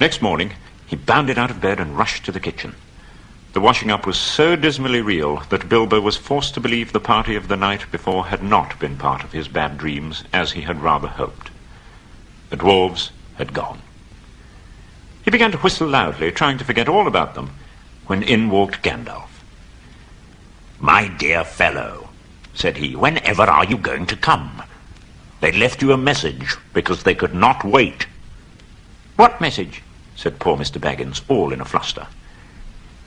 Next morning, he bounded out of bed and rushed to the kitchen. The washing up was so dismally real that Bilbo was forced to believe the party of the night before had not been part of his bad dreams, as he had rather hoped. The dwarves had gone. He began to whistle loudly, trying to forget all about them, when in walked Gandalf. "My dear fellow," said he, "whenever are you going to come? They left you a message because they could not wait." "What message?" said poor Mr. Baggins, all in a fluster.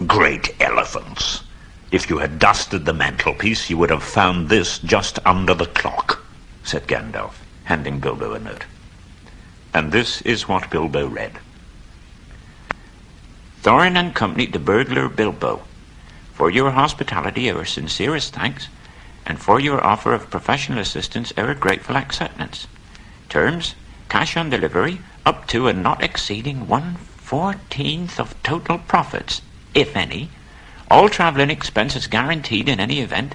"Great elephants. If you had dusted the mantelpiece, you would have found this just under the clock," said Gandalf, handing Bilbo a note. And this is what Bilbo read. Thorin and Company to burglar Bilbo. For your hospitality, our sincerest thanks, and for your offer of professional assistance, our grateful acceptance. Terms, cash on delivery, up to and not exceeding 1/14 of total profits, if any. All travelling expenses guaranteed in any event.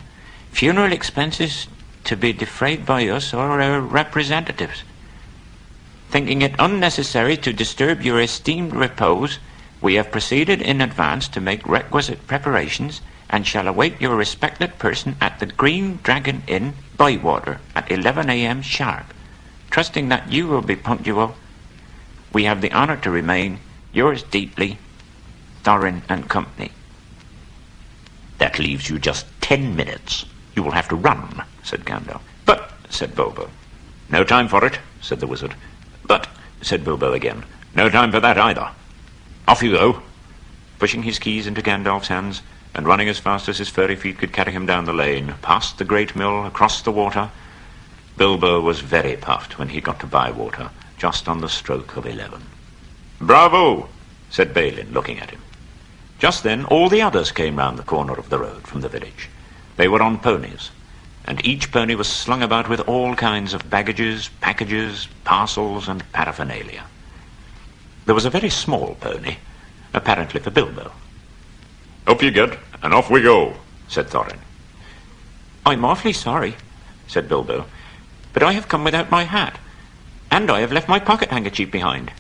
Funeral expenses to be defrayed by us or our representatives. Thinking it unnecessary to disturb your esteemed repose, we have proceeded in advance to make requisite preparations, and shall await your respected person at the Green Dragon Inn, Bywater, at 11 a.m. sharp. Trusting that you will be punctual, we have the honour to remain yours deeply, Thorin and Company. "That leaves you just 10 minutes. You will have to run," said Gandalf. "But," said Bilbo. "No time for it," said the wizard. "But," said Bilbo again. "No time for that either. Off you go." Pushing his keys into Gandalf's hands, and running as fast as his furry feet could carry him down the lane, past the great mill, across the water, Bilbo was very puffed when he got to Bywater, just on the stroke of 11. "Bravo!" said Balin, looking at him. Just then all the others came round the corner of the road from the village. They were on ponies, and each pony was slung about with all kinds of baggages, packages, parcels, and paraphernalia. There was a very small pony, apparently for Bilbo. "Up you get, and off we go," said Thorin. "I'm awfully sorry," said Bilbo, "but I have come without my hat, and I have left my pocket-handkerchief behind,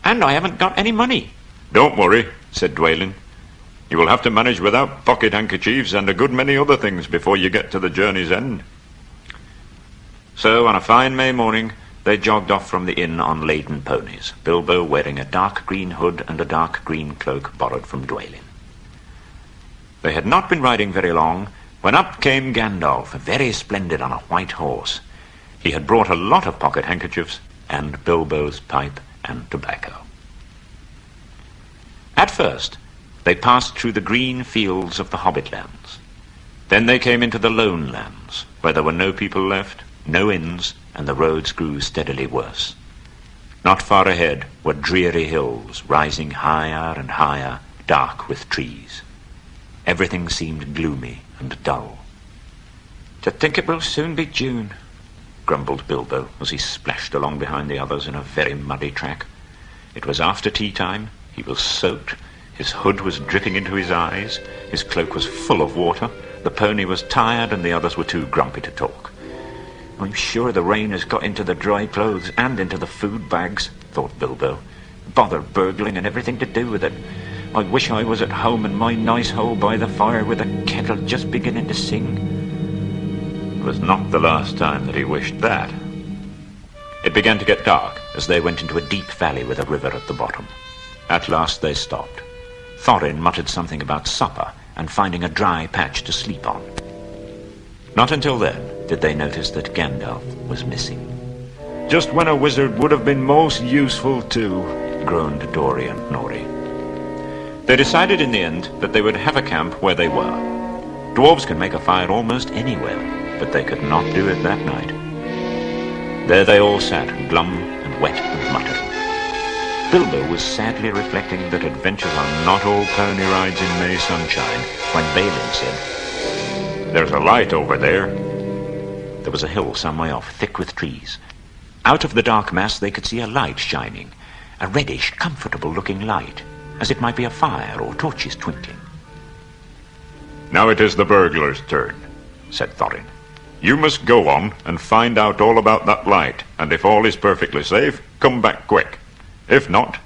and I haven't got any money." "Don't worry," said Dwalin. "You will have to manage without pocket-handkerchiefs and a good many other things before you get to the journey's end." So on a fine May morning they jogged off from the inn on laden ponies, Bilbo wearing a dark green hood and a dark green cloak borrowed from Dwalin. They had not been riding very long when up came Gandalf, very splendid on a white horse. He had brought a lot of pocket-handkerchiefs and Bilbo's pipe and tobacco. At first they passed through the green fields of the Hobbit lands. Then they came into the lone lands, where there were no people left, no inns, and the roads grew steadily worse. Not far ahead were dreary hills, rising higher and higher, dark with trees. Everything seemed gloomy and dull. "To think it will soon be June," grumbled Bilbo as he splashed along behind the others in a very muddy track. It was after tea time. He was soaked. His hood was dripping into his eyes. His cloak was full of water. The pony was tired, and the others were too grumpy to talk. "I'm sure the rain has got into the dry clothes and into the food bags," thought Bilbo. "Bother burgling and everything to do with it. I wish I was at home in my nice hole by the fire with a kettle just beginning to sing." It was not the last time that he wished that. It began to get dark as they went into a deep valley with a river at the bottom. At last they stopped. Thorin muttered something about supper and finding a dry patch to sleep on. Not until then did they notice that Gandalf was missing. "Just when a wizard would have been most useful too," groaned Dori and Nori. They decided in the end that they would have a camp where they were. Dwarves can make a fire almost anywhere, but they could not do it that night. There they all sat, glum and wet and muttered. Bilbo was sadly reflecting that adventures are not all pony rides in May sunshine when Balin said, "There's a light over there." There was a hill some way off, thick with trees. Out of the dark mass they could see a light shining, a reddish, comfortable-looking light, as it might be a fire or torches twinkling. "Now it is the burglar's turn," said Thorin. "You must go on and find out all about that light, and if all is perfectly safe, come back quick. If not,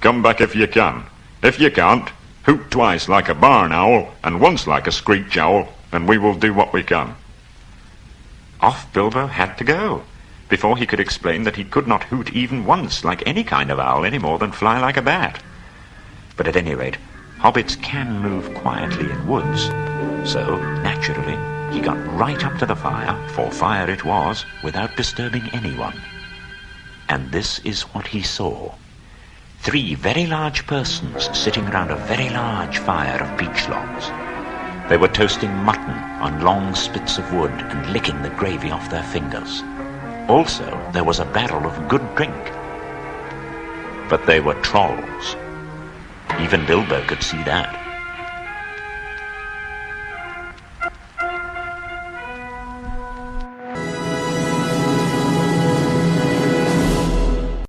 Come back if you can. If you can't, hoot twice like a barn owl and once like a screech owl, and we will do what we can." Off Bilbo had to go, before he could explain that he could not hoot even once like any kind of owl any more than fly like a bat. But at any rate, hobbits can move quietly in woods, so, naturally, he got right up to the fire, for fire it was, without disturbing anyone. And this is what he saw. 3 very large persons sitting round a very large fire of beech logs. They were toasting mutton on long spits of wood and licking the gravy off their fingers. Also, there was a barrel of good drink. But they were trolls. Even Bilbo could see that.